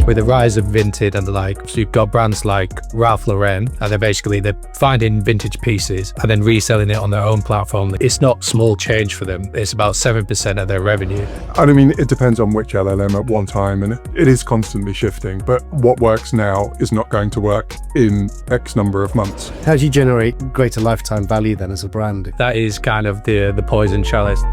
with the rise of Vinted and the like, so you've got brands like Ralph Lauren, and they're finding vintage pieces and then reselling it on their own platform. It's not small change for them. It's about 7% of their revenue. And I mean, it depends on which LLM at one time, and it is constantly shifting, but what works now is not going to work in X number of months. How do you generate greater lifetime value then as a brand? That is kind of the poison chalice.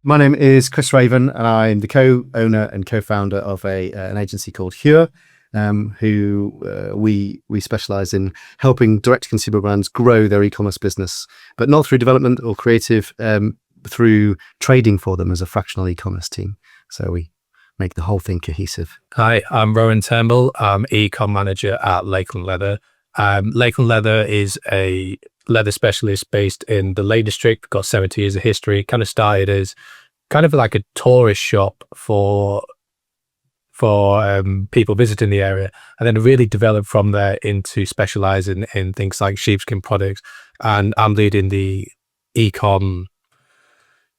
My name is Chris Raven, and I'm the co-owner and co-founder of an agency called Hure, who we specialize in helping direct-to-consumer brands grow their e-commerce business, but not through development or creative, through trading for them as a fractional e-commerce team. So we make the whole thing cohesive. Hi, I'm Rowan Turnbull. I'm e-com manager at Lakeland Leather. Lakeland Leather is a leather specialist based in the Lake District. Got 70 years of history. Kind of started as kind of like a tourist shop for people visiting the area, and then really developed from there into specializing in things like sheepskin products. And I'm leading the e-com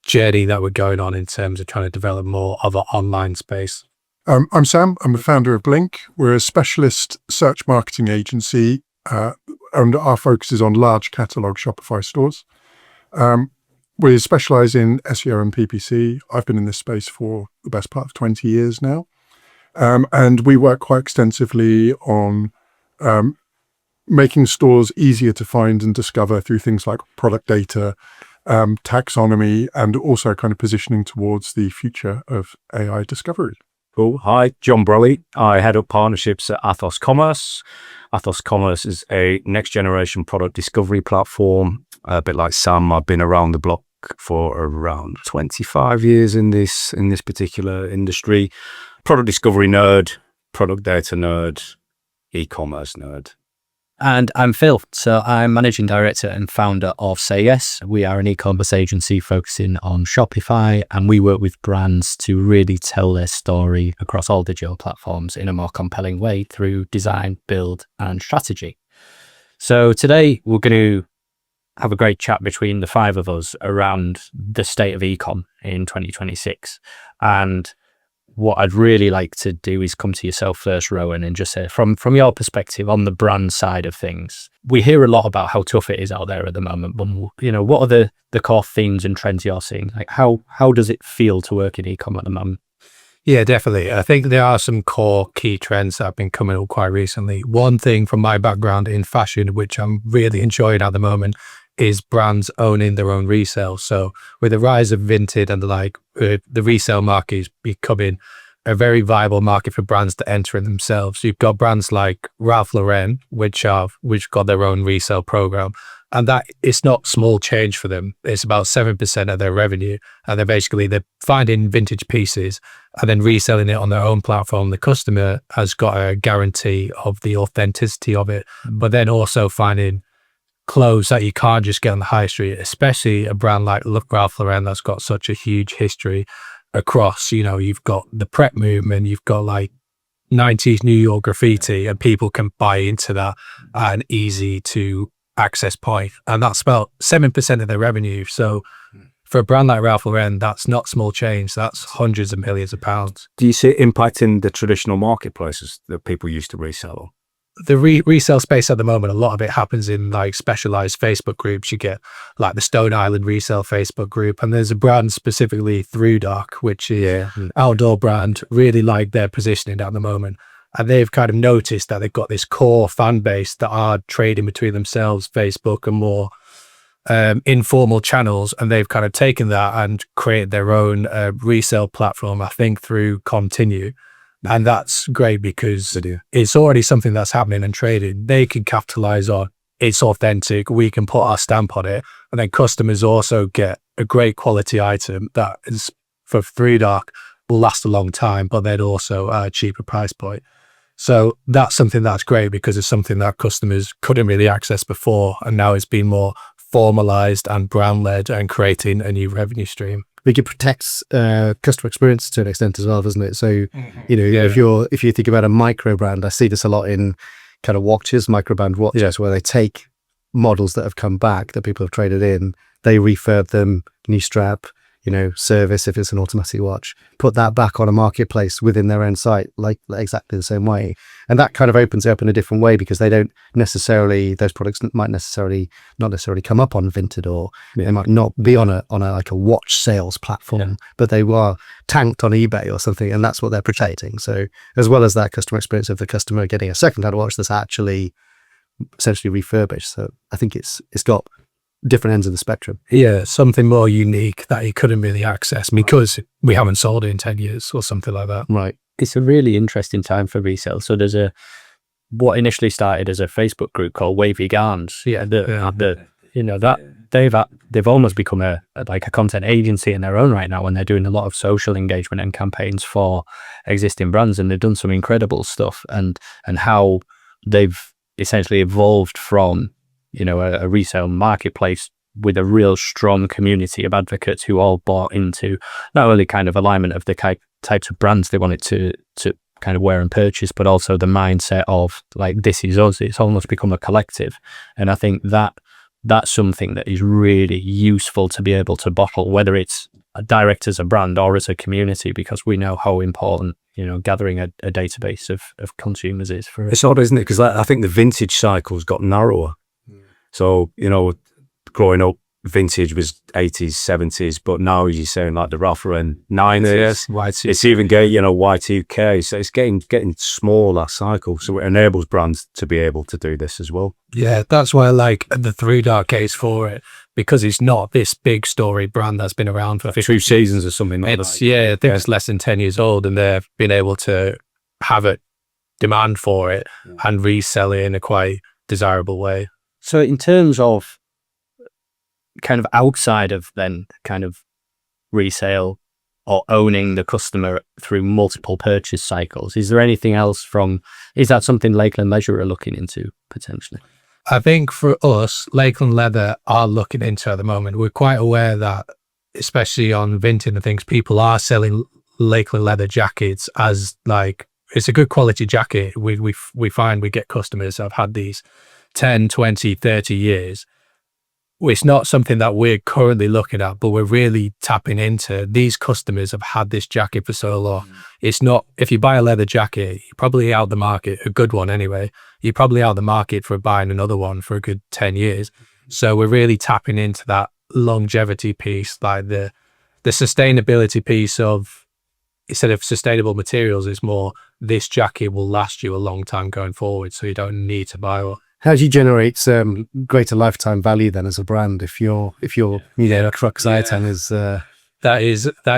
journey that we're going on in terms of trying to develop more of an online space. I'm Sam. I'm the founder of Blink. We're a specialist search marketing agency, and our focus is on large catalog Shopify stores. We specialize in SEO and PPC. I've been in this space for the best part of 20 years now. And we work quite extensively on making stores easier to find and discover through things like product data, taxonomy, and also kind of positioning towards the future of AI discovery. Cool. Hi, John Brolly. I head up partnerships at Athos Commerce. Athos Commerce is a next generation product discovery platform. A bit like Sam, I've been around the block for around 25 years in this particular industry. Product discovery nerd, product data nerd, e-commerce nerd. And I'm Phil. So I'm managing director and founder of Say Yes. We are an e-commerce agency focusing on Shopify, and we work with brands to really tell their story across all digital platforms in a more compelling way through design, build, and strategy. So today we're going to have a great chat between the five of us around the state of e-com in 2026. And what I'd really like to do is come to yourself first, Rowan, and just say from your perspective on the brand side of things. We hear a lot about how tough it is out there at the moment, but what are the core themes and trends you're seeing? Like how does it feel to work in e-com at the moment? Yeah, definitely. I think there are some core key trends that have been coming up quite recently. One thing from my background in fashion, which I'm really enjoying at the moment, is brands owning their own resale. So with the rise of Vinted and the like, the resale market is becoming a very viable market for brands to enter in themselves. You've got brands like Ralph Lauren, which got their own resale program, and that it's not small change for them. It's about 7% of their revenue, and they're finding vintage pieces and then reselling it on their own platform. The customer has got a guarantee of the authenticity of it, but then also finding clothes that you can't just get on the high street, especially a brand like Ralph Lauren that's got such a huge history across, you've got the prep movement, you've got like 90s New York graffiti, and people can buy into that at an easy to access point. And that's about 7% of their revenue. So for a brand like Ralph Lauren, that's not small change. That's hundreds of millions of pounds. Do you see it impacting the traditional marketplaces that people used to resell on? The resale space at the moment, a lot of it happens in like specialized Facebook groups. You get like the Stone Island resale Facebook group, and there's a brand specifically, Through Dark, which is an outdoor brand, really like their positioning at the moment. And they've kind of noticed that they've got this core fan base that are trading between themselves, Facebook and more informal channels. And they've kind of taken that and created their own resale platform, I think through Continue. And that's great because it's already something that's happening and trading. They can capitalize on it's authentic. We can put our stamp on it. And then customers also get a great quality item that is for Through Dark will last a long time, but then also a cheaper price point. So that's something that's great because it's something that customers couldn't really access before. And now it's been more formalized and brand led and creating a new revenue stream. I think it protects customer experience to an extent as well, doesn't it? So, if you think about a micro brand, I see this a lot in kind of watches, microbrand watches, where they take models that have come back that people have traded in, they refurb them, new strap, service, if it's an automatic watch, put that back on a marketplace within their own site, like exactly the same way. And that kind of opens it up in a different way, because they don't necessarily, those products might not necessarily come up on Vinted, or they might not be on a like a watch sales platform, but they were tanked on eBay or something, and that's what they're protecting. So as well as that customer experience of the customer getting a second-hand watch that's actually essentially refurbished. So I think it's got different ends of the spectrum. Yeah, something more unique that you couldn't really access because we haven't sold it in 10 years or something like that. Right. It's a really interesting time for resale. So there's what initially started as a Facebook group called Wavy Garns. They've almost become a content agency in their own right now, and they're doing a lot of social engagement and campaigns for existing brands, and they've done some incredible stuff, and how they've essentially evolved from a resale marketplace with a real strong community of advocates who all bought into not only kind of alignment of the types of brands they wanted to kind of wear and purchase, but also the mindset of like, this is us. It's almost become a collective. And I think that's something that is really useful to be able to bottle, whether it's direct as a brand or as a community, because we know how important gathering a database of consumers is for us. It's odd, isn't it? Because I think the vintage cycle's got narrower. So, growing up, vintage was 80s, 70s, but now you're saying like the rougher end 90s. Y2K. It's even getting, Y2K. So it's getting smaller cycle. So it enables brands to be able to do this as well. Yeah, that's why I like the Three Dark case for it, because it's not this big story brand that's been around for 2 seasons or something. I think it's less than 10 years old, and they've been able to have a demand for it and resell it in a quite desirable way. So in terms of kind of outside of then kind of resale or owning the customer through multiple purchase cycles, is there anything else is that something Lakeland Leisure are looking into potentially? I think for us, Lakeland Leather are looking into at the moment. We're quite aware that, especially on Vinted and things, people are selling Lakeland Leather jackets as like, it's a good quality jacket. We find we get customers that have had these 10, 20, 30 years. It's not something that we're currently looking at, but we're really tapping into. These customers have had this jacket for so long. It's not, if you buy a leather jacket, you're probably out the market, a good one anyway, you're probably out the market for buying another one for a good 10 years. So we're really tapping into that longevity piece, like the sustainability piece of, instead of sustainable materials, it's more, this jacket will last you a long time going forward, so you don't need to buy one. How do you generate greater lifetime value then as a brand if your crux item is that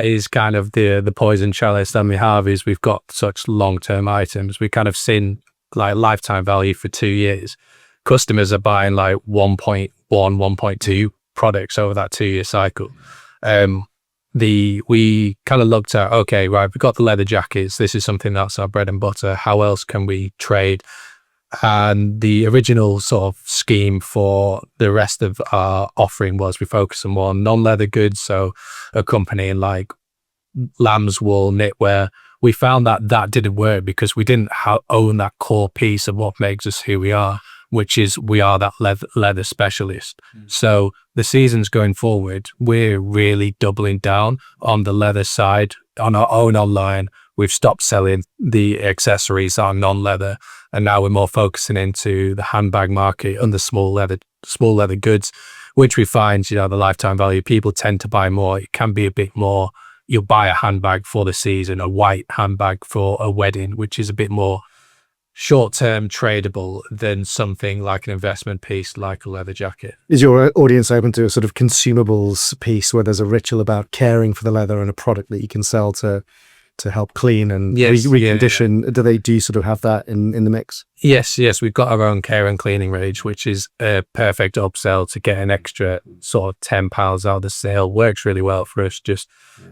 is kind of the poison chalice that we have, is we've got such long-term items. We kind of seen like lifetime value for 2 years. Customers are buying like 1.1, 1.2 products over that 2-year cycle. We kind of looked at, okay, right, we've got the leather jackets. This is something that's our bread and butter. How else can we trade? And the original sort of scheme for the rest of our offering was we focus on more non-leather goods. So a company in like lamb's wool, knitwear. We found that didn't work because we didn't own that core piece of what makes us who we are, which is we are that leather specialist. So the seasons going forward, we're really doubling down on the leather side on our own online. We've stopped selling the accessories that are non-leather, and now we're more focusing into the handbag market and the small leather goods, which we find, the lifetime value, people tend to buy more. It can be a bit more, you'll buy a handbag for the season, a white handbag for a wedding, which is a bit more short-term tradable than something like an investment piece like a leather jacket. Is your audience open to a sort of consumables piece where there's a ritual about caring for the leather and a product that you can sell to help clean and recondition? Yeah. Do you sort of have that in the mix? Yes, we've got our own care and cleaning range, which is a perfect upsell to get an extra sort of £10 out of the sale. Works really well for us. Just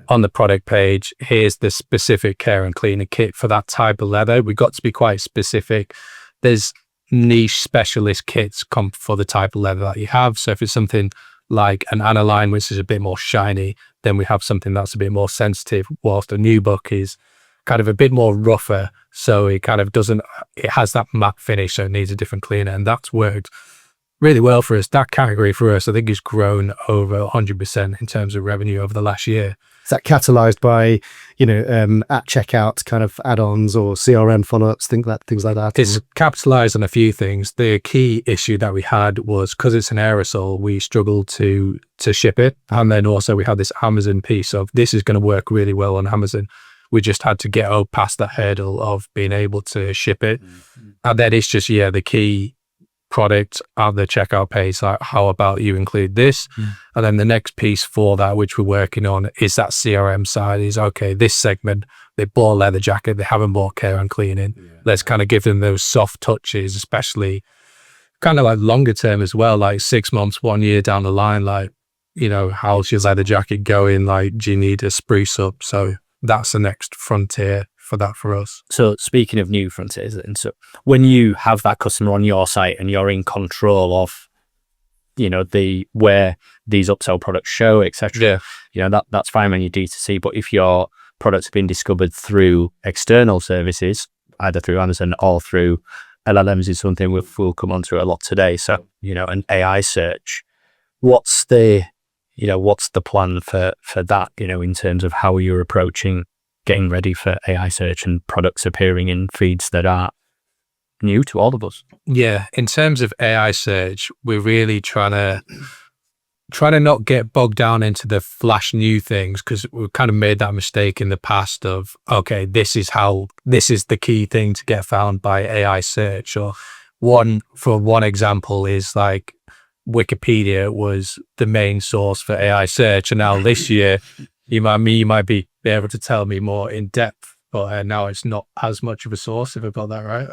on the product page, here's the specific care and cleaning kit for that type of leather. We've got to be quite specific. There's niche specialist kits come for the type of leather that you have. So if it's something like an aniline, which is a bit more shiny, then we have something that's a bit more sensitive, whilst a nubuck is kind of a bit more rougher. So it kind of it has that matte finish, so it needs a different cleaner. And that's worked really well for us. That category for us, I think, has grown over 100% in terms of revenue over the last year. Is that catalyzed by, at checkout kind of add-ons or CRM follow-ups, things like that? It's capitalized on a few things. The key issue that we had was because it's an aerosol, we struggled to ship it. And then also we had this Amazon piece of this is going to work really well on Amazon. We just had to get past that hurdle of being able to ship it. And then it's just, the key product on the checkout page, like how about you include this? And then the next piece for that, which we're working on, is that CRM side is, okay, this segment, they bought a leather jacket, they haven't bought care and cleaning. Let's kind of give them those soft touches, especially kind of like longer term as well, like 6 months, 1 year down the line, like, how's your leather jacket going? Like, do you need a spruce up? So that's the next frontier for that for us. So speaking of new frontiers, and so when you have that customer on your site and you're in control of, where these upsell products show, etc. That's fine when you D2C. But if your products have been discovered through external services, either through Amazon or through LLMs, is something we'll come on to a lot today. So an AI search. What's the plan for that? In terms of how you're approaching getting ready for AI search and products appearing in feeds that are new to all of us. Yeah, in terms of AI search, we're really trying to not get bogged down into the flash new things, because we've kind of made that mistake in the past of, okay, this is the key thing to get found by AI search. Or one example is like Wikipedia was the main source for AI search, and now this year you might be able to tell me more in depth, but now it's not as much of a source, if I've got that right.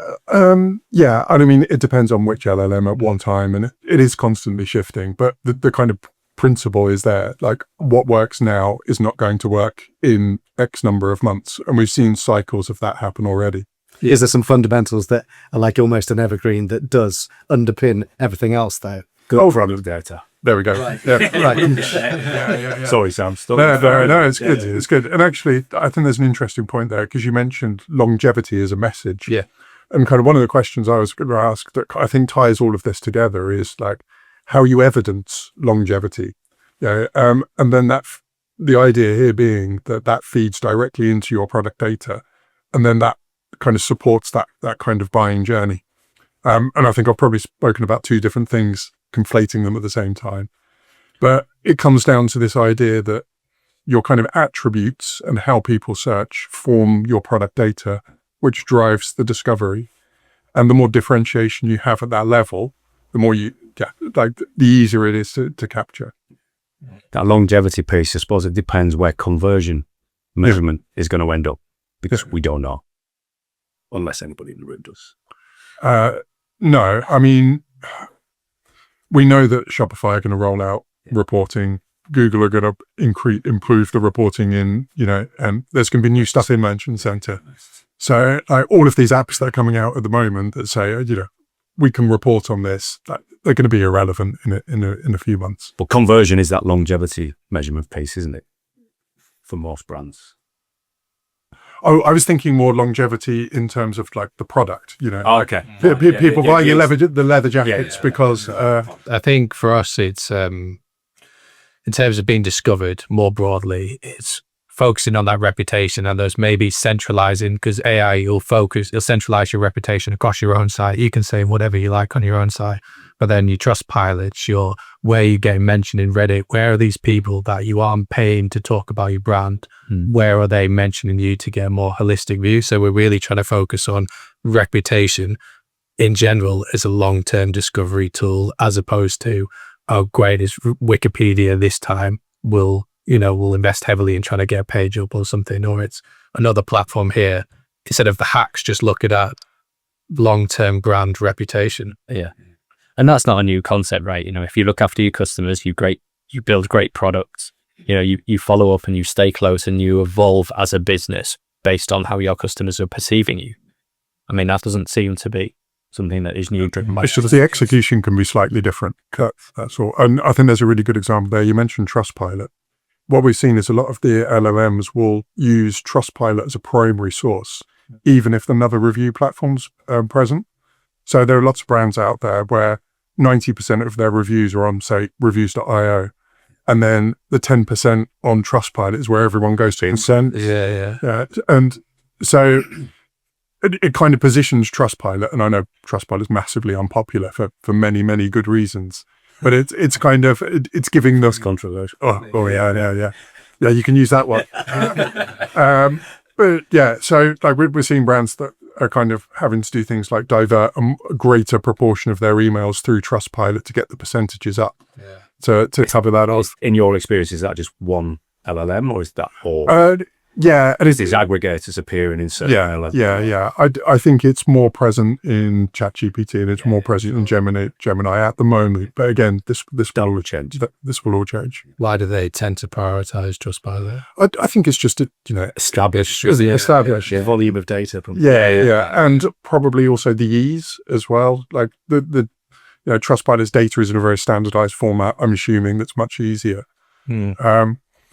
Yeah, I mean, it depends on which LLM at one time, and it is constantly shifting, but the kind of principle is there. Like, what works now is not going to work in X number of months, and we've seen cycles of that happen already. Is there some fundamentals that are like almost an evergreen that does underpin everything else, though? Overall data. There we go. Right. Yeah. Right. Yeah. Sorry, Sam. No, it's good. It's good. And actually, I think there's an interesting point there, because you mentioned longevity as a message. Yeah. And kind of one of the questions I was going to ask that I think ties all of this together is like how you evidence longevity. And then the idea here being that feeds directly into your product data, and then that kind of supports that kind of buying journey. And I think I've probably spoken about two different things, conflating them at the same time. But it comes down to this idea that your kind of attributes and how people search form your product data, which drives the discovery. And the more differentiation you have at that level, the more the easier it is to capture. That longevity piece, I suppose it depends where conversion measurement is going to end up, because we don't know, unless anybody in the room does. No, I mean, we know that Shopify are going to roll out reporting. Google are going to improve the reporting and there's going to be new stuff in Merchant Center. So all of these apps that are coming out at the moment that say, we can report on this, they're going to be irrelevant in a few months. But conversion is that longevity measurement piece, isn't it? For most brands. Oh, I was thinking more longevity in terms of like the product, Okay. People buying the leather jackets because... I think for us, it's in terms of being discovered more broadly, it's focusing on that reputation, and there's maybe centralizing, because AI will centralize your reputation across your own site. You can say whatever you like on your own site, but then your Trustpilot, where you get mentioned in Reddit, where are these people that you aren't paying to talk about your brand? Where are they mentioning you to get a more holistic view? So we're really trying to focus on reputation in general as a long-term discovery tool, as opposed to, oh, great, is Wikipedia this time we'll invest heavily in trying to get a page up or something, or it's another platform here. Instead of the hacks, just look at that long-term brand reputation. Yeah. And that's not a new concept, right? If you look after your customers, you build great products, you follow up and you stay close and you evolve as a business based on how your customers are perceiving you. I mean, that doesn't seem to be something that is new. It's just the execution can be slightly different. That's all. And I think there's a really good example there. You mentioned Trustpilot. What we've seen is a lot of the LLMs will use Trustpilot as a primary source, even if another review platform's present. So there are lots of brands out there where 90% of their reviews are on, say, reviews.io. And then the 10% on Trustpilot is where everyone goes to consent. Yeah. And so it kind of positions Trustpilot, and I know Trustpilot is massively unpopular for many, many good reasons. But it's kind of, it's giving those Controversial. yeah, you can use that one. But yeah, so like we're seeing brands that are kind of having to do things like divert a greater proportion of their emails through Trustpilot to get the percentages up. To cover that off. In your experience, is that just one LLM, or is that all? Yeah, and Is these aggregators appearing in certain LLMs? Yeah. I think it's more present in ChatGPT and it's more present in Gemini at the moment. But again, this will change. This will all change. Why do they tend to prioritize Trustpilot? I think it's just Established. established. Volume of data. From Yeah, and probably also the ease as well. Like the Trustpilot's data is in a very standardized format. I'm assuming that's much easier.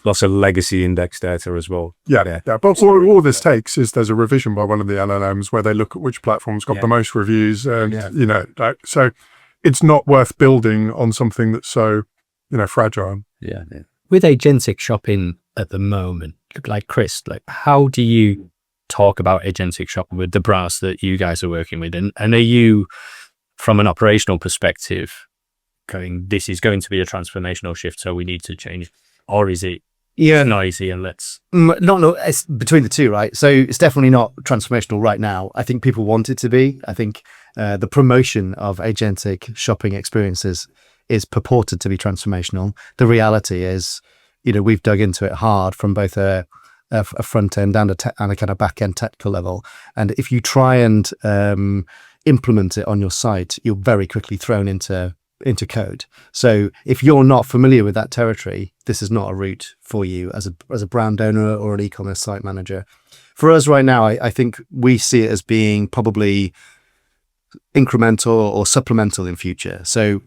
Lots of legacy index data as well. Yeah. But all this takes is there's a revision by one of the LLMs where they look at which platform's got the most reviews, and so it's not worth building on something that's so fragile. Yeah. With agentic shopping at the moment, like Chris, like how do you talk about agentic shopping with the brands that you guys are working with, and are you, from an operational perspective, going, this is going to be a transformational shift, so we need to change, or is it noisy and let's it's between the two, right? So it's definitely not transformational right now. I think people want it to be. I think the promotion of agentic shopping experiences is purported to be transformational. The reality is, we've dug into it hard from both a front end and a kind of back end technical level. And if you try and implement it on your site, you're very quickly thrown into code. So if you're not familiar with that territory, this is not a route for you as a brand owner or an e-commerce site manager. For us right now, I think we see it as being probably incremental or supplemental in future. So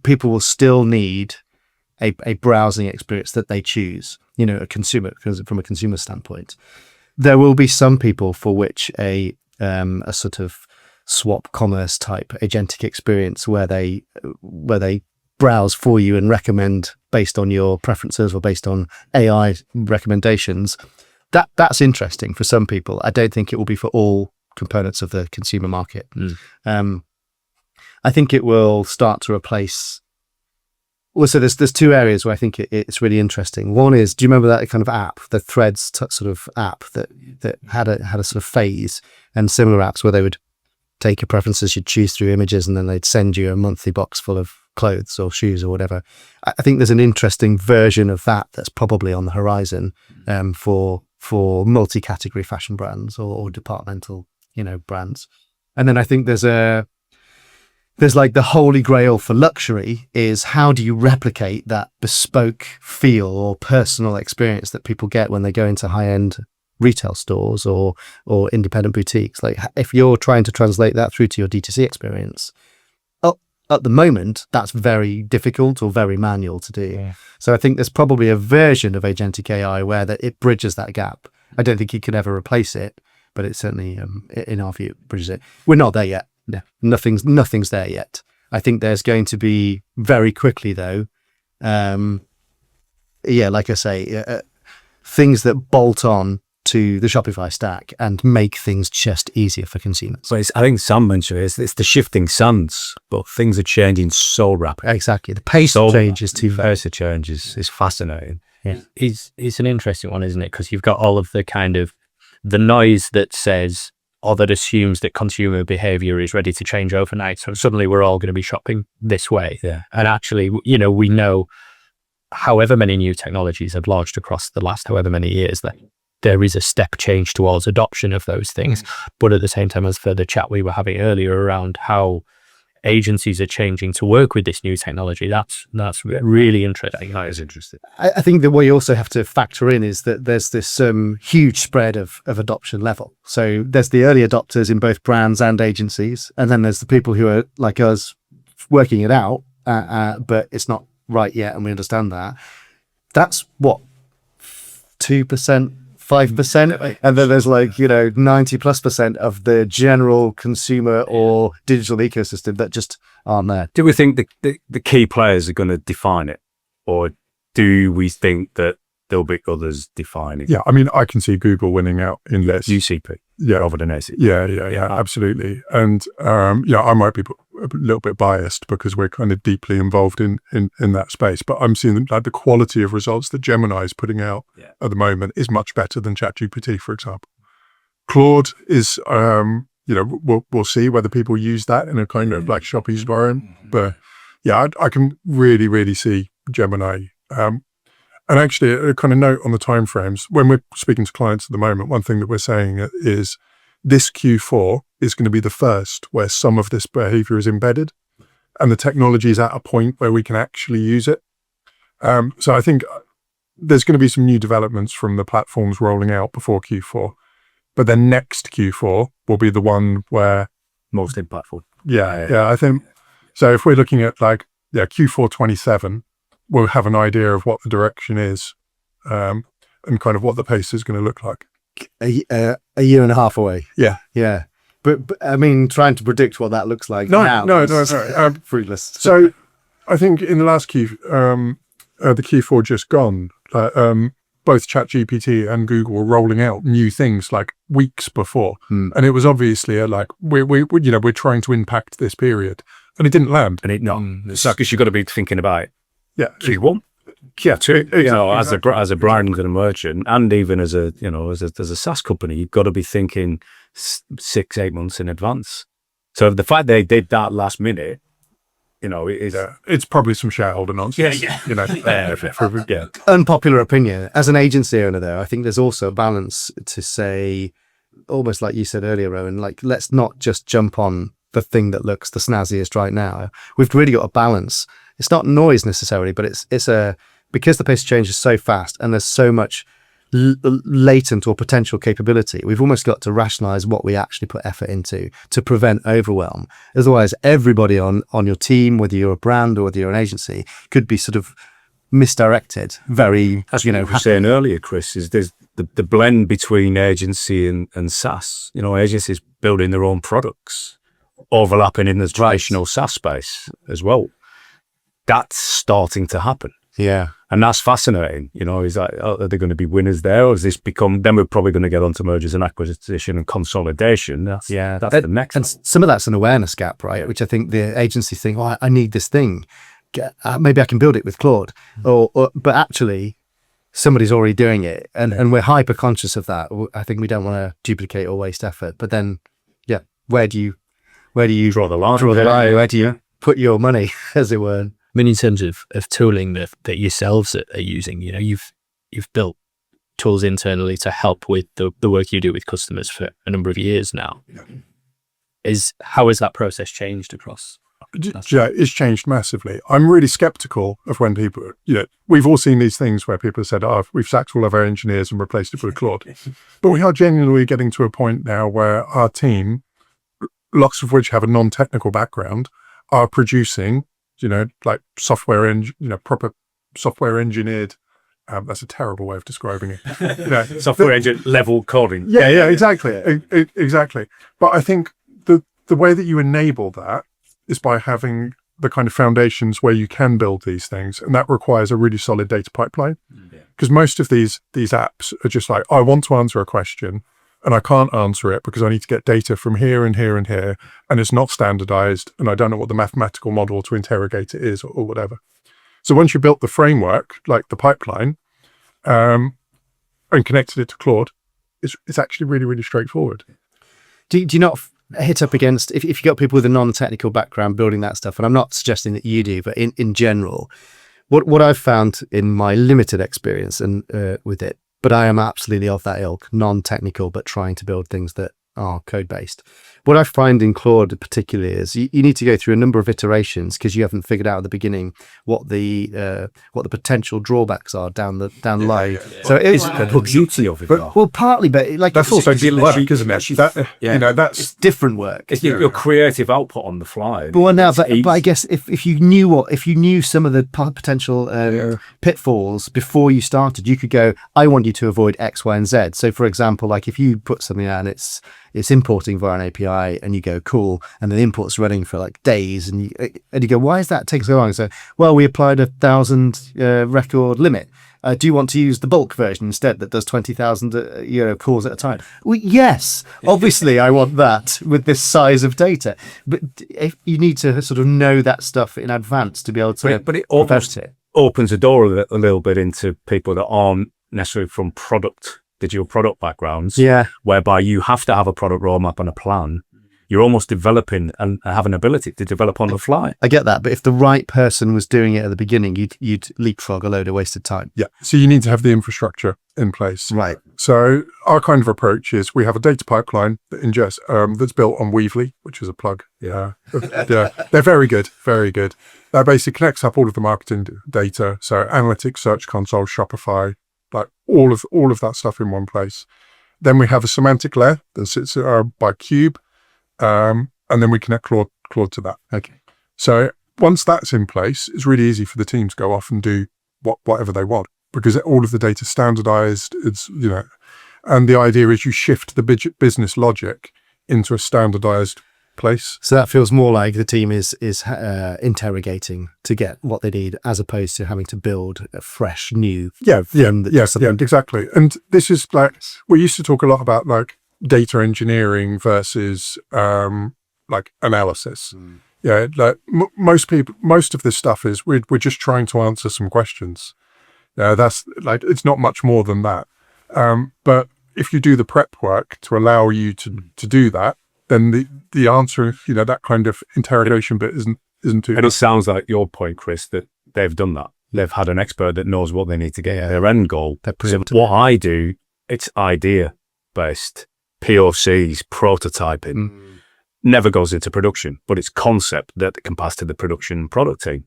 people will still need a browsing experience that they choose, a consumer, because from a consumer standpoint. There will be some people for which a sort of swap commerce type agentic experience where they browse for you and recommend based on your preferences or based on AI recommendations. That's interesting for some people. I don't think it will be for all components of the consumer market. I think it will start to replace. Also, there's two areas where I think it's really interesting. One is, do you remember that kind of app, the Threads sort of app that had a sort of phase, and similar apps where they would take your preferences, you'd choose through images, and then they'd send you a monthly box full of clothes or shoes or whatever. I think there's an interesting version of that that's probably on the horizon for multi-category fashion brands or departmental, brands. And then I think there's like the holy grail for luxury is, how do you replicate that bespoke feel or personal experience that people get when they go into high-end retail stores or independent boutiques? Like, if you're trying to translate that through to your D2C experience, at the moment, that's very difficult or very manual to do. Yeah. So I think there's probably a version of agentic AI where it bridges that gap. I don't think it could ever replace it, but it certainly, in our view, bridges it. We're not there yet. No, nothing's there yet. I think there's going to be very quickly, though. Like I say, things that bolt on to the Shopify stack and make things just easier for consumers. So I think Sam mentioned it's the shifting sands, but things are changing so rapidly. Exactly. The pace of change is too fast. The pace of change is fascinating. Yeah. It's an interesting one, isn't it? Because you've got all of the kind of the noise that says, or that assumes that consumer behavior is ready to change overnight. So suddenly we're all going to be shopping this way. Yeah. And actually, we know however many new technologies have launched across the last however many years, that there is a step change towards adoption of those things. But at the same time, as for the chat we were having earlier around how agencies are changing to work with this new technology, that's really interesting. That is interesting. I think that what you also have to factor in is that there's this huge spread of adoption level. So there's the early adopters in both brands and agencies, and then there's the people who are like us working it out, but it's not right yet, and we understand that. That's what, 2%, 5%, and then there's like 90+% of the general consumer or digital ecosystem that just aren't there. Do we think the key players are going to define it, or do we think that there'll be others defining? Yeah, I mean, I can see Google winning out in this. UCP, rather than ACP. Yeah, absolutely. And I might be a little bit biased because we're kind of deeply involved in that space, but I'm seeing like the quality of results that Gemini is putting out at the moment is much better than ChatGPT, for example. Claude is, we'll see whether people use that in a kind of like Shoppy's environment. But yeah, I can really, really see Gemini. And actually, a kind of note on the timeframes, when we're speaking to clients at the moment, one thing that we're saying is this Q4 is going to be the first where some of this behavior is embedded and the technology is at a point where we can actually use it. So I think there's going to be some new developments from the platforms rolling out before Q4. But then next Q4 will be the one where... most impactful. Yeah, I think... So if we're looking at Q4 27, we'll have an idea of what the direction is and kind of what the pace is going to look like. A year and a half away. Yeah. But I mean, trying to predict what that looks like now. No. Fruitless. So I think in the last the Q4 just gone, both ChatGPT and Google were rolling out new things like weeks before. And it was obviously we're trying to impact this period. And it didn't land. And because you've got to be thinking about it. Yeah. Q1. Yeah, true. As a brand and a merchant, and even as a SaaS company, you've got to be thinking 6-8 months in advance. So the fact they did that last minute, it's probably some shareholder nonsense. Yeah. Unpopular opinion. As an agency owner, though, I think there's also a balance to say, almost like you said earlier, Rowan, like let's not just jump on the thing that looks the snazziest right now. We've really got a balance. It's not noise necessarily, but it's because the pace of change is so fast and there's so much latent or potential capability, we've almost got to rationalize what we actually put effort into to prevent overwhelm. Otherwise, everybody on your team, whether you're a brand or whether you're an agency, could be sort of misdirected. As you were saying earlier, Chris, is there's the blend between agency and SaaS. Agencies building their own products, overlapping in the traditional SaaS space as well. That's starting to happen. Yeah. And that's fascinating. Is that, are they going to be winners there? Or has this become, then we're probably going to get onto mergers and acquisition and consolidation. That's the next. And some of that's an awareness gap, right? Which I think the agencies think, I need this thing. Maybe I can build it with Claude. But actually, somebody's already doing it. And we're hyper conscious of that. I think we don't want to duplicate or waste effort. But then, where do you draw the line? Where do you put your money, as it were? I mean, in terms of tooling that yourselves are using, you've built tools internally to help with the work you do with customers for a number of years now. How has that process changed across? Yeah, it's changed massively. I'm really skeptical of when people, we've all seen these things where people have said, we've sacked all of our engineers and replaced it with Claude. But we are genuinely getting to a point now where our team, lots of which have a non-technical background, are producing like proper software engineered. That's a terrible way of describing it. Software engine level coding. Yeah, exactly. Exactly. But I think the way that you enable that is by having the kind of foundations where you can build these things. And that requires a really solid data pipeline. Because most of these apps are just like, I want to answer a question and I can't answer it because I need to get data from here and here and here, and it's not standardized, and I don't know what the mathematical model to interrogate it is or whatever. So once you built the framework, like the pipeline, and connected it to Claude, it's actually really, really straightforward. Do you not hit up against, if you got people with a non-technical background building that stuff, and I'm not suggesting that you do, but in general, what I've found in my limited experience and with it, but I am absolutely of that ilk, non-technical, but trying to build things that are code-based. what I find in Claude particularly is you need to go through a number of iterations because you haven't figured out at the beginning what the potential drawbacks are down the line. So It's the beauty of it. But- well, partly, but like That's also work, isn't it? That, Yeah. you know, that's it's different work. It's your creative output on the fly. But I guess if you knew some of the potential pitfalls before you started, you could go, I want you to avoid X, Y, and Z. So, for example, like if you put something out and it's importing via an API, and you go cool, and the import's running for like days, and you go, why is that taking so long? So, well, we applied 1,000 record limit. Do you want to use the bulk version instead that does 20,000 calls at a time? Well, yes, obviously I want that with this size of data. But if you need to sort of know that stuff in advance to be able to But it prevent it. opens the door a little bit into people that aren't necessarily from digital product backgrounds, Yeah. whereby you have to have a product roadmap and a plan. You're almost developing and have an ability to develop on the fly. I get that, but if the right person was doing it at the beginning, you'd leapfrog a load of wasted time. Yeah. So you need to have the infrastructure in place. Right. So our kind of approach is we have a data pipeline that ingests, that's built on Weavely, which is a plug. Yeah. Yeah. They're very good. Very good. That basically connects up all of the marketing data. So analytics, Search Console, Shopify, like all of that stuff in one place. Then we have a semantic layer that sits by Cube. And then we connect Claude to that. Okay. So once that's in place, it's really easy for the team to go off and do whatever they want because all of the data is standardized. It's, and the idea is you shift the business logic into a standardized place. So that feels more like the team is interrogating to get what they need, as opposed to having to build a fresh new. Exactly. And this is like, we used to talk a lot about like data engineering versus like analysis. Yeah, like most of this stuff is we're just trying to answer some questions. Yeah, that's like, it's not much more than that. But if you do the prep work to allow you to do that, then the answer, that kind of interrogation bit isn't too. And it sounds like your point, Chris, that they've done that. They've had an expert that knows what they need to get their end goal. So what I do, it's idea based. POCs, prototyping, never goes into production, but it's concept that can pass to the production product team.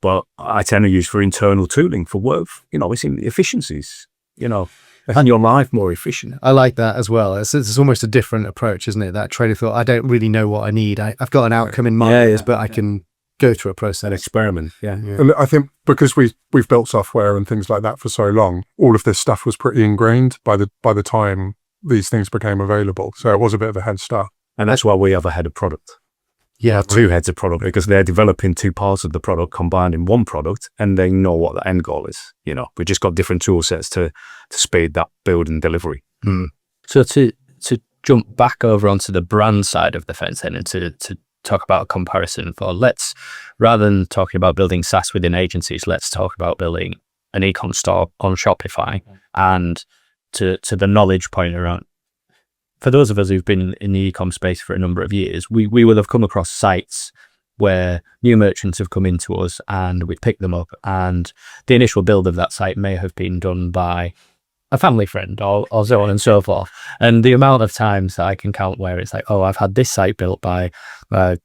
But I tend to use for internal tooling for work, it's in efficiencies, and your life more efficient. I like that as well. It's almost a different approach, isn't it? That train of thought, I don't really know what I need. I've got an outcome in mind, but I can go through a process. An experiment, yeah. And I think because we've built software and things like that for so long, all of this stuff was pretty ingrained by the time these things became available. So it was a bit of a head start. And that's why we have a head of product. Yeah. Two heads of product, because they're developing two parts of the product combined in one product, and they know what the end goal is. We've just got different tool sets to speed that build and delivery. So to jump back over onto the brand side of the fence then, and to talk about a comparison rather than talking about building SaaS within agencies, let's talk about building an e-com store on Shopify. And to the knowledge point around, for those of us who've been in the e-com space for a number of years, we will have come across sites where new merchants have come into us and we've picked them up, and the initial build of that site may have been done by a family friend or so on and so forth. And the amount of times that I can count where it's like, oh, I've had this site built by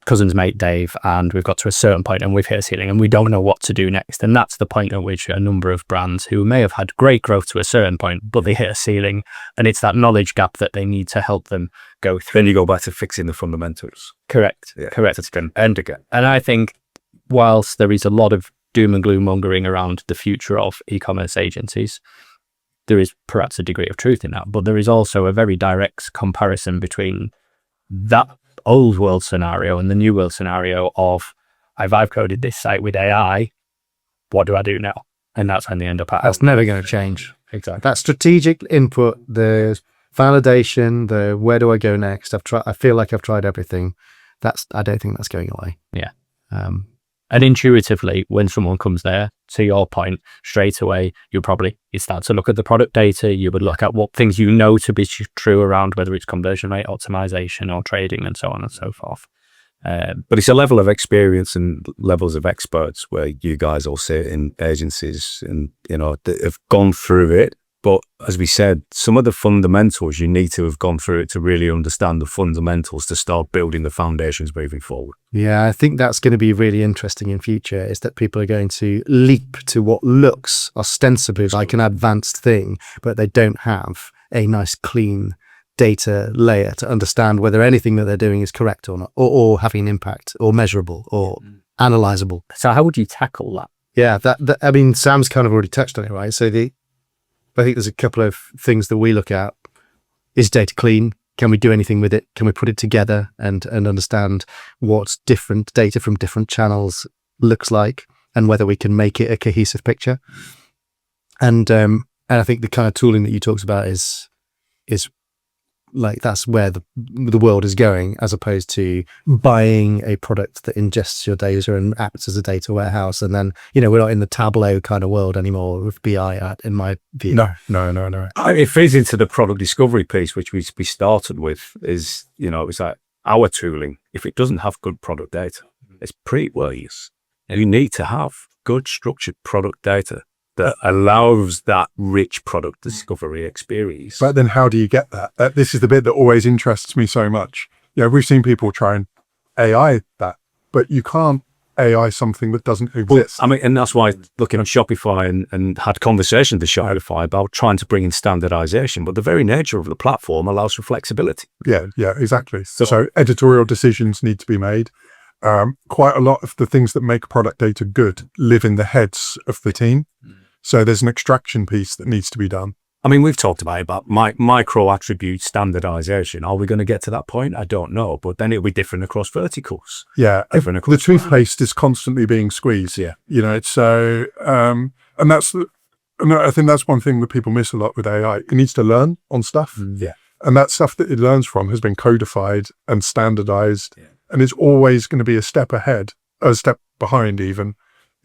cousin's mate Dave, and we've got to a certain point and we've hit a ceiling and we don't know what to do next. And that's the point at which a number of brands who may have had great growth to a certain point, but they hit a ceiling, and it's that knowledge gap that they need to help them go through. Then you go back to fixing the fundamentals. Correct. And again. And I think whilst there is a lot of doom and gloom mongering around the future of e-commerce agencies, there is perhaps a degree of truth in that, but there is also a very direct comparison between that old world scenario and the new world scenario of, I've vibe coded this site with AI, what do I do now? And that's when they end up at. That's never going to change. Exactly. That strategic input, the validation, the where do I go next? I feel like I've tried everything. I don't think that's going away. Yeah. And intuitively, when someone comes there, to your point, straight away, you start to look at the product data. You would look at what things to be true around whether it's conversion rate optimization or trading and so on and so forth. But it's a level of experience and levels of experts where you guys all sit in agencies and, that have gone through it, But as we said, some of the fundamentals, you need to have gone through it to really understand the fundamentals to start building the foundations moving forward. Yeah, I think that's going to be really interesting in future, is that people are going to leap to what looks ostensibly like an advanced thing, but they don't have a nice clean data layer to understand whether anything that they're doing is correct or not, or having an impact, or measurable, or analyzable. So how would you tackle that? Yeah, that I mean, Sam's kind of already touched on it, right? So I think there's a couple of things that we look at. Is data clean? Can we do anything with it? Can we put it together and understand what different data from different channels looks like, and whether we can make it a cohesive picture? And I think the kind of tooling that you talked about is like, that's where the world is going, as opposed to buying a product that ingests your data and acts as a data warehouse. And then, we're not in the Tableau kind of world anymore with BI in my view. No. It fits into the product discovery piece, which we started with, is, it's like our tooling. If it doesn't have good product data, it's pretty worthless. You need to have good structured product data that allows that rich product discovery experience. But then how do you get that? This is the bit that always interests me so much. We've seen people try and AI that, but you can't AI something that doesn't exist. I mean, and that's why looking at Shopify and had conversations with Shopify about trying to bring in standardization, but the very nature of the platform allows for flexibility. Yeah, exactly. So editorial decisions need to be made. Quite a lot of the things that make product data good live in the heads of the team. So there's an extraction piece that needs to be done. I mean, we've talked about micro attribute standardization. Are we going to get to that point? I don't know. But then it'll be different across verticals. Yeah. Different across the toothpaste is constantly being squeezed. Yeah. It's so, and I think that's one thing that people miss a lot with AI. It needs to learn on stuff. Yeah. And that stuff that it learns from has been codified and standardized. Yeah. And it's always going to be a step ahead, a step behind even,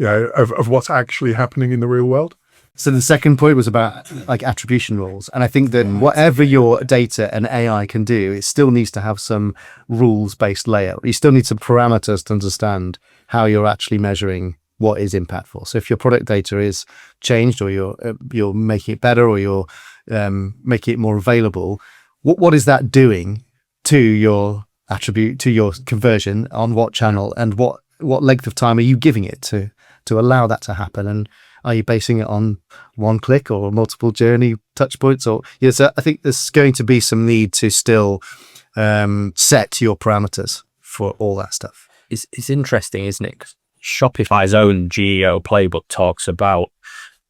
of what's actually happening in the real world. So the second point was about like attribution rules. And I think that whatever your data and AI can do, it still needs to have some rules-based layer. You still need some parameters to understand how you're actually measuring what is impactful. So if your product data is changed, or you're making it better, or you're making it more available, what is that doing to your attribute, to your conversion, on what channel, and what length of time are you giving it to allow that to happen? And are you basing it on one click or multiple journey touch points? Or so I think there's going to be some need to still set your parameters for all that stuff. It's interesting, isn't it? 'Cause Shopify's own GEO playbook talks about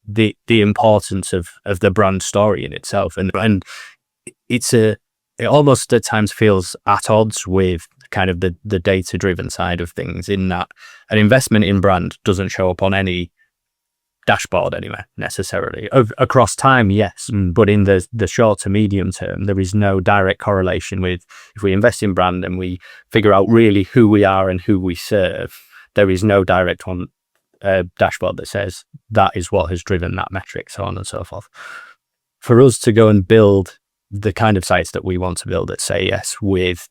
the importance of the brand story in itself, and it almost at times feels at odds with kind of the data driven side of things, in that an investment in brand doesn't show up on any dashboard anywhere necessarily. Across time, yes, but in the short to medium term, there is no direct correlation with, if we invest in brand and we figure out really who we are and who we serve, there is no direct dashboard that says that is what has driven that metric, so on and so forth. For us to go and build the kind of sites that we want to build at Say Yes, with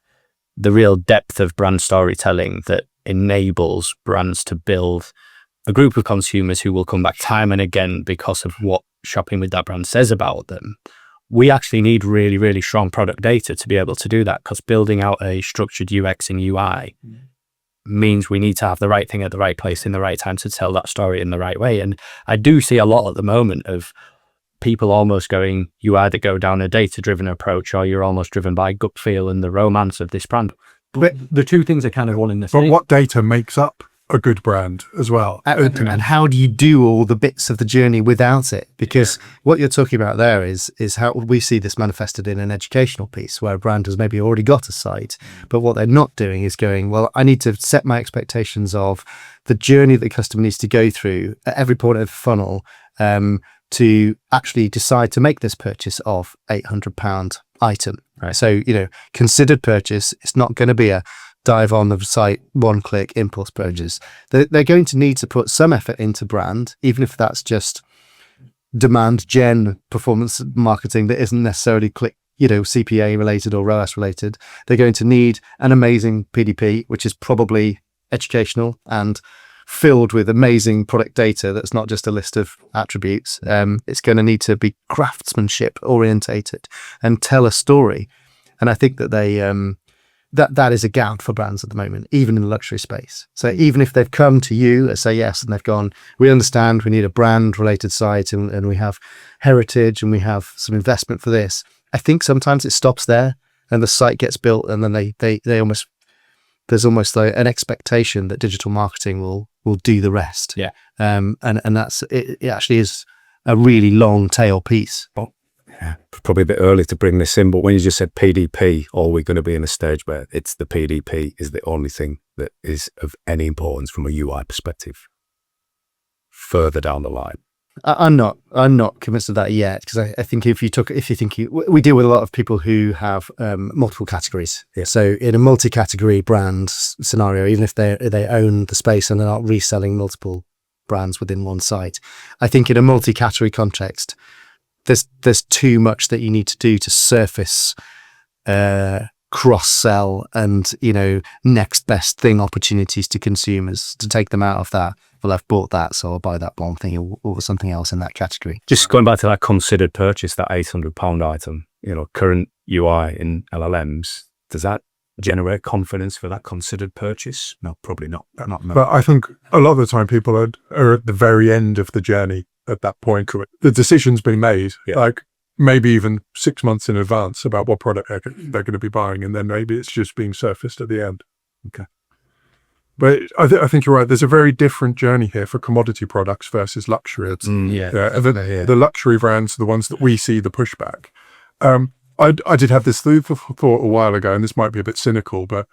the real depth of brand storytelling that enables brands to build a group of consumers who will come back time and again because of what shopping with that brand says about them, we actually need really, really strong product data to be able to do that, because building out a structured UX and UI means we need to have the right thing at the right place in the right time to tell that story in the right way. And I do see a lot at the moment of people almost going, you either go down a data-driven approach, or you're almost driven by gut feel and the romance of this brand. But the two things are kind of one in the same. But what data makes up a good brand as well? And how do you do all the bits of the journey without it? Because what you're talking about there is how we see this manifested in an educational piece, where a brand has maybe already got a site, but what they're not doing is going, well, I need to set my expectations of the journey that the customer needs to go through at every point of the funnel, to actually decide to make this purchase of £800 item. Right. So, considered purchase. It's not going to be a dive on the site, one click impulse purchase. They're going to need to put some effort into brand, even if that's just demand gen performance marketing that isn't necessarily CPA related or ROAS related. They're going to need an amazing PDP, which is probably educational and filled with amazing product data that's not just a list of attributes. It's going to need to be craftsmanship orientated and tell a story. And I think that that is a gap for brands at the moment, even in the luxury space. So even if they've come to you at Say Yes and they've gone, we understand we need a brand related site and we have heritage and we have some investment for this. I think sometimes it stops there and the site gets built and then there's almost like an expectation that digital marketing will do the rest. Yeah. And that's, it actually is a really long tail piece. Probably a bit early to bring this in, but when you just said PDP, are we going to be in a stage where it's the PDP is the only thing that is of any importance from a UI perspective further down the line? I'm not convinced of that yet, because I think we deal with a lot of people who have multiple categories. Yeah. So in a multi-category brand scenario, even if they own the space and they're not reselling multiple brands within one site, I think in a multi-category context, there's too much that you need to do to surface cross-sell and, next best thing opportunities to consumers to take them out of that. Well, I've bought that, so I'll buy that one thing or something else in that category. Just going back to that considered purchase, that £800 item, current UI in LLMs, does that generate confidence for that considered purchase? No, probably not. No. But I think a lot of the time people are at the very end of the journey at that point. The decision's been made, like maybe even 6 months in advance about what product they're going to be buying, and then maybe it's just being surfaced at the end. Okay. But I think you're right. There's a very different journey here for commodity products versus luxury. The luxury brands are the ones that we see the pushback. I did have this thought a while ago, and this might be a bit cynical, but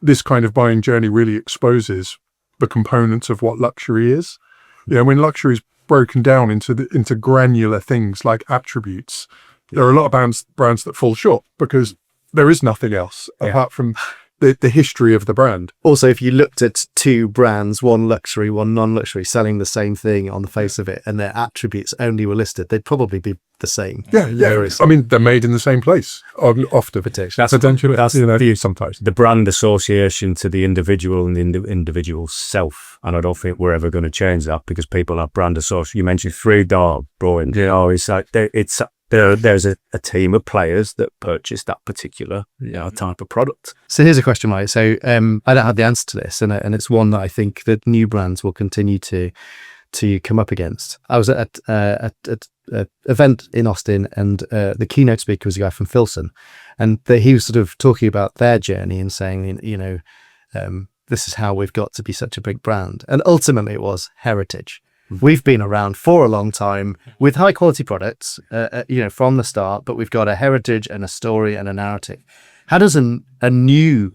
this kind of buying journey really exposes the components of what luxury is. When luxury is broken down into granular things like attributes, there are a lot of brands that fall short because there is nothing else apart from the history of the brand. Also, if you looked at two brands, one luxury, one non-luxury, selling the same thing on the face of it, and their attributes only were listed, they'd probably be the same. Yeah. I mean, they're made in the same place often. That's the view sometimes. The brand association to the individual and the individual self. And I don't think we're ever going to change that because people have brand association. You mentioned 3-Dog, Brian. It's like there's a team of players that purchase that particular type of product. So here's a question, Mike. So I don't have the answer to this, and it's one that I think that new brands will continue to come up against. I was at an event in Austin, and the keynote speaker was a guy from Filson, and he was sort of talking about their journey and saying, this is how we've got to be such a big brand. And ultimately it was heritage. We've been around for a long time with high quality products, from the start, but we've got a heritage and a story and a narrative. How does a new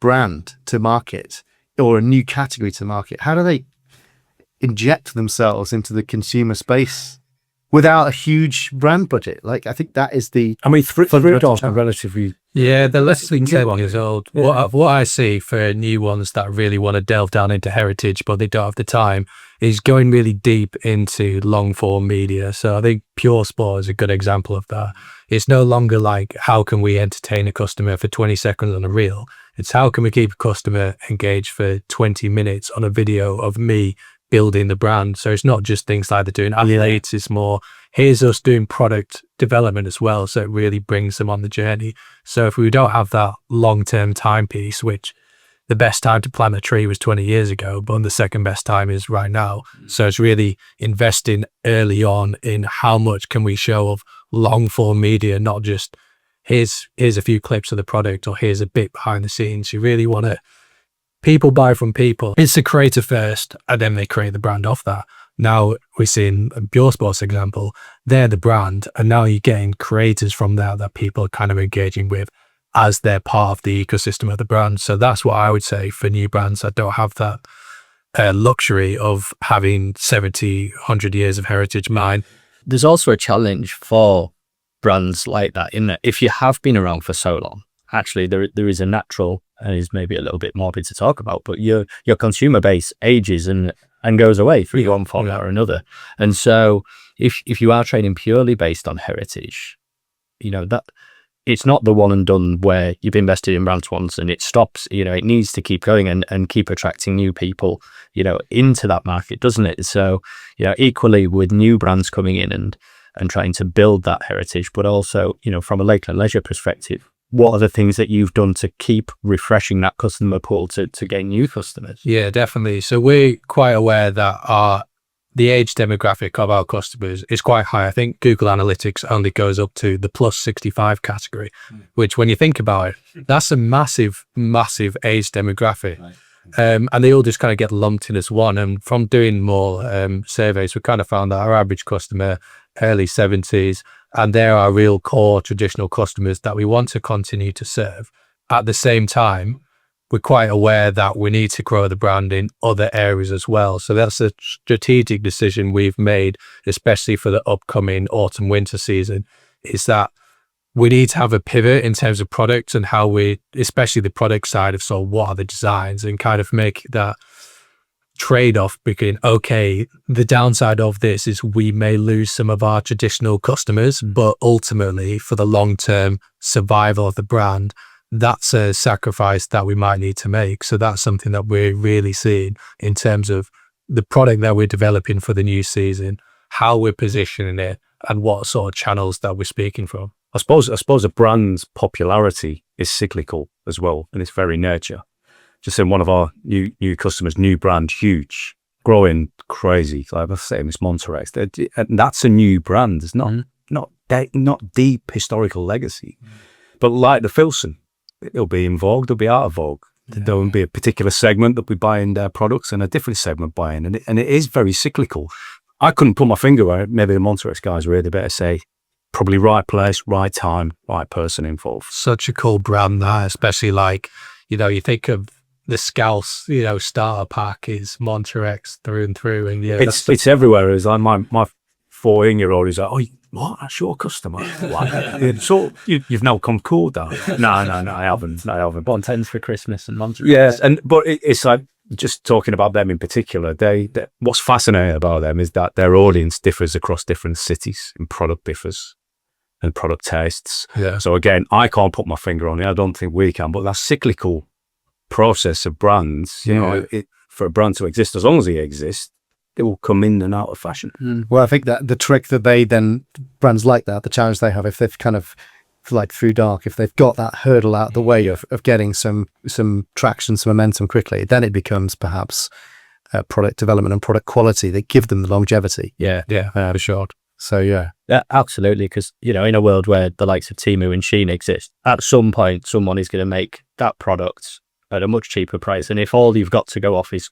brand to market or a new category to market, how do they inject themselves into the consumer space without a huge brand budget? Like, I think that is the... I mean, 3-Dog are relatively... Yeah, they're less than 10 years old. Yeah. What I see for new ones that really want to delve down into heritage, but they don't have the time, is going really deep into long form media. So I think Pure Sport is a good example of that. It's no longer like, how can we entertain a customer for 20 seconds on a reel? It's how can we keep a customer engaged for 20 minutes on a video of me building the brand. So it's not just things like they're doing athletes, it's more, here's us doing product development as well. So it really brings them on the journey. So if we don't have that long-term timepiece, which the best time to plant a tree was 20 years ago, but the second best time is right now. So it's really investing early on in how much can we show of long form media, not just here's a few clips of the product or here's a bit behind the scenes. You really want to, people buy from people. It's the creator first, and then they create the brand off that. Now we're seeing Pure Sports example, they're the brand, and now you're getting creators from there that people are kind of engaging with as they're part of the ecosystem of the brand. So that's what I would say for new brands that don't have that luxury of having 70, 100 years of heritage mind. There's also a challenge for brands like that in that if you have been around for so long, actually there is a natural, and is maybe a little bit morbid to talk about, but your consumer base ages and goes away through one form or another. And so if you are trading purely based on heritage, that it's not the one and done where you've invested in brands once and it stops. It needs to keep going and keep attracting new people, into that market, doesn't it? So, equally with new brands coming in and trying to build that heritage, but also, from a Lakeland Leisure perspective, what are the things that you've done to keep refreshing that customer pool to gain new customers? Yeah, definitely. So we're quite aware that the age demographic of our customers is quite high. I think Google Analytics only goes up to the plus 65 category, which when you think about it, that's a massive, massive age demographic. Right. And they all just kind of get lumped in as one. And from doing more surveys, we kind of found that our average customer, early 70s, and they're our real core traditional customers that we want to continue to serve. At the same time, we're quite aware that we need to grow the brand in other areas as well. So that's a strategic decision we've made, especially for the upcoming autumn winter season, is that we need to have a pivot in terms of products and how especially the product side of, so what are the designs, and kind of make that trade-off between, okay, the downside of this is we may lose some of our traditional customers, but ultimately for the long-term survival of the brand, that's a sacrifice that we might need to make. So that's something that we're really seeing in terms of the product that we're developing for the new season, how we're positioning it, and what sort of channels that we're speaking from. I suppose a brand's popularity is cyclical as well, and its very nature. Just in one of our new customers, new brand, huge, growing crazy. Like I say, it's Monterey, and that's a new brand. It's not deep historical legacy, but like the Filson, it'll be in vogue, they'll be out of vogue. There will be a particular segment that'll be buying their products and a different segment buying, and it is very cyclical. I couldn't put my finger on it. Maybe the Monterey guys really better say. Probably right place, right time, right person involved. Such a cool brand that, especially like, you think of the Scouse, starter pack is Monterex through and through. And it's everywhere. It's like my 14-year-old is like, oh, what? That's your customer. So you've now come cool down. No, I haven't. Bonten's for Christmas and Monterey. Yes, but it's like, just talking about them in particular, they what's fascinating about them is that their audience differs across different cities, and product differs and product tastes. Yeah. So again, I can't put my finger on it. I don't think we can, but that cyclical process of brands, for a brand to exist, as long as it exists, it will come in and out of fashion. Well, I think that the trick that brands like that, the challenge they have, if they've kind of, like through dark, if they've got that hurdle out of the way of getting some traction, some momentum quickly, then it becomes perhaps product development and product quality that give them the longevity. Yeah, for sure. So yeah, absolutely. Because in a world where the likes of Temu and Shein exist, at some point someone is going to make that product at a much cheaper price, and if all you've got to go off is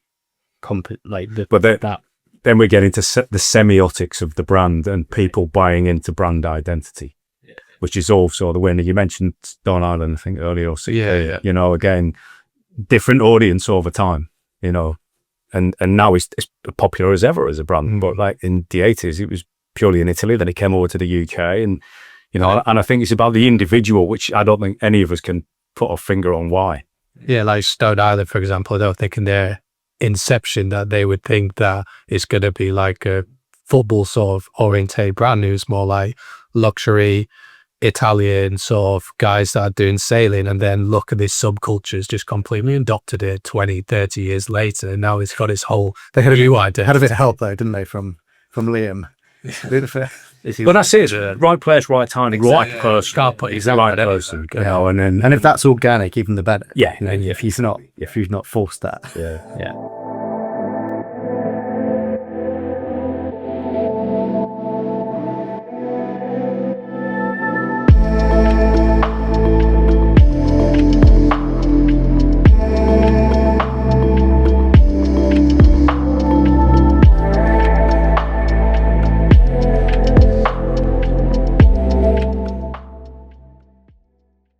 then we get into the semiotics of the brand and people buying into brand identity. Which is also the winner. You mentioned Don Island, I think, earlier. So, yeah. Again, different audience over time, and now it's popular as ever as a brand. But like in the 80s, it was purely in Italy. Then it came over to the UK, and and I think it's about the individual, which I don't think any of us can put a finger on why. Yeah, like Stone Island, for example, I don't think in their inception that they would think that it's going to be like a football sort of oriented brand. It was more like luxury, Italian sort of guys that are doing sailing, and then look at this subculture's just completely adopted it 20, 30 years later, and now it's got its whole, they had a new idea. Had a bit of help though, didn't they, from Liam? But that's it. Right place, right time, right person. Can't put Right person. And if that's organic, even the better. Yeah. If you've not forced that. Yeah.